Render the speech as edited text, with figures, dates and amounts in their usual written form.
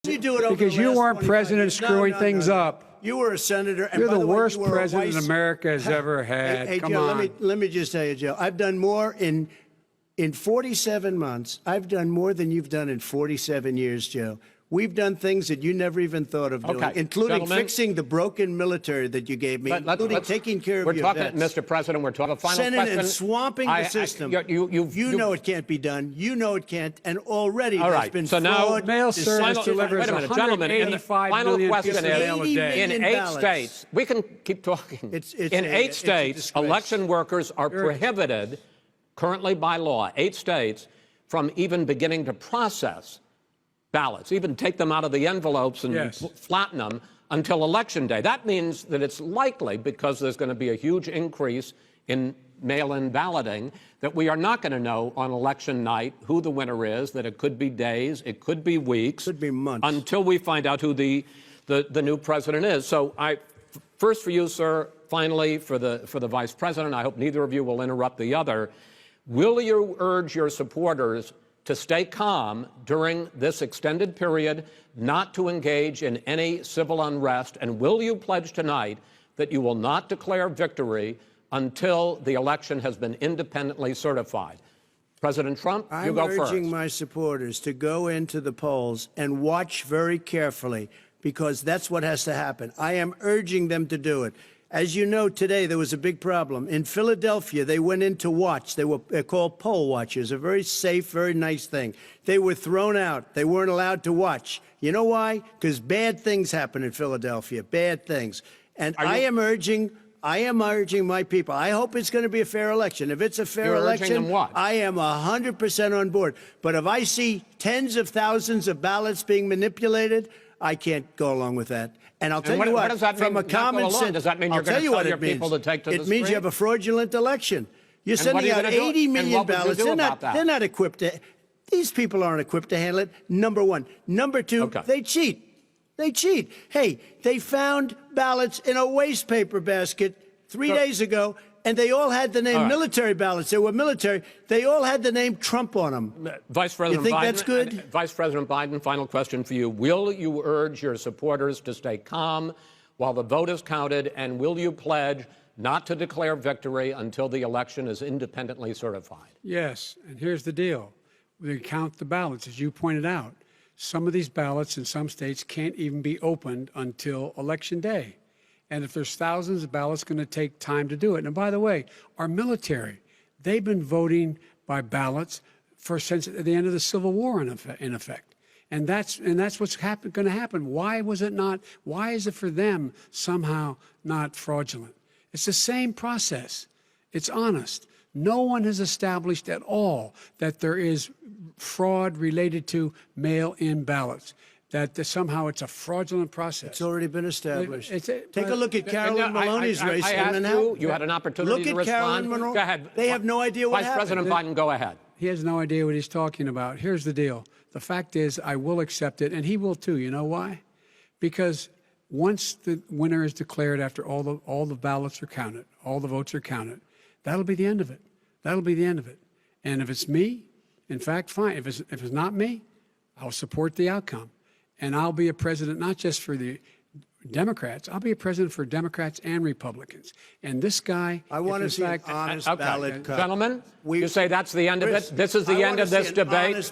You do it over because the you last weren't 25 president years. screwing No, things up. You were a senator. And You're by the way, worst you were a president vice- America has ever had. Hey, Come Joe, on. let me just tell you, Joe, I've done more in 47 months. I've done more than you've done in 47 years, Joe. We've done things that you never even thought of doing, including fixing the broken military that you gave me, including taking care of your vets. Mr. President, we're talking final Senate question. and swamping the system. You know it can't be done. You know it can't. And already there's been so fraud. now mail service delivers wait a minute, gentlemen. The final question is, in 8 states, we can keep talking. In 8 states, election workers are prohibited currently by law, 8 states, from even beginning to process ballots, even take them out of the envelopes and flatten them until Election Day. That means that it's likely, because there's going to be a huge increase in mail-in balloting, that we are not going to know on election night who the winner is, that it could be days, it could be weeks, could be months, until we find out who the new president is. So first for you, sir, finally for the vice president, I hope neither of you will interrupt the other. Will you urge your supporters to stay calm during this extended period, not to engage in any civil unrest? And will you pledge tonight that you will not declare victory until the election has been independently certified? President Trump, you go first. I'm urging my supporters to go into the polls and watch very carefully, because that's what has to happen. I am urging them to do it. As you know, today there was a big problem. In Philadelphia, they went in to watch. They're called poll watchers, a very safe, very nice thing. They were thrown out. They weren't allowed to watch. You know why? Because bad things happen in Philadelphia, bad things. And I am urging my people. I hope it's going to be a fair election. If it's a fair election, I am 100% on board. But if I see tens of thousands of ballots being manipulated, I can't go along with that. And I'll tell you what, does that from mean, a common sense, does that mean you're going to tell your people to take to the street? It means you have a fraudulent election. You're sending out 80 million ballots. They're not equipped to. These people aren't equipped to handle it. Number one. Number two, they cheat. They cheat. Hey, they found ballots in a waste paper basket 3 days ago, and they all had the name military ballots. They were military. They all had the name Trump on them. Vice President you think Biden, that's good? Vice President Biden, final question for you. Will you urge your supporters to stay calm while the vote is counted, and will you pledge not to declare victory until the election is independently certified? Yes, and here's the deal. We count the ballots, as you pointed out. Some of these ballots in some states can't even be opened until Election Day. And if there's thousands of ballots, it's going to take time to do it. And by the way, our military, they've been voting by ballots since the end of the Civil War, in effect. And that's what's going to happen. Why was it not? Why is it for them somehow not fraudulent? It's the same process. It's honest. No one has established at all that there is fraud related to mail-in ballots, that somehow it's a fraudulent process. It's already been established. Take a look at Carolyn Maloney's race. I asked you had an opportunity to respond. Look at Carolyn Maloney. Go ahead. They have no idea what happened. Vice President Biden, go ahead. He has no idea what he's talking about. Here's the deal. The fact is, I will accept it, and he will too. You know why? Because once the winner is declared, after all the ballots are counted, all the votes are counted, that'll be the end of it. That'll be the end of it. And if it's me, in fact, fine. If it's not me, I'll support the outcome. And I'll be a president not just for the Democrats. I'll be a president for Democrats and Republicans. And this guy, I want to see an honest ballot cut. Gentlemen, you say that's the end of it? This is the end of this debate?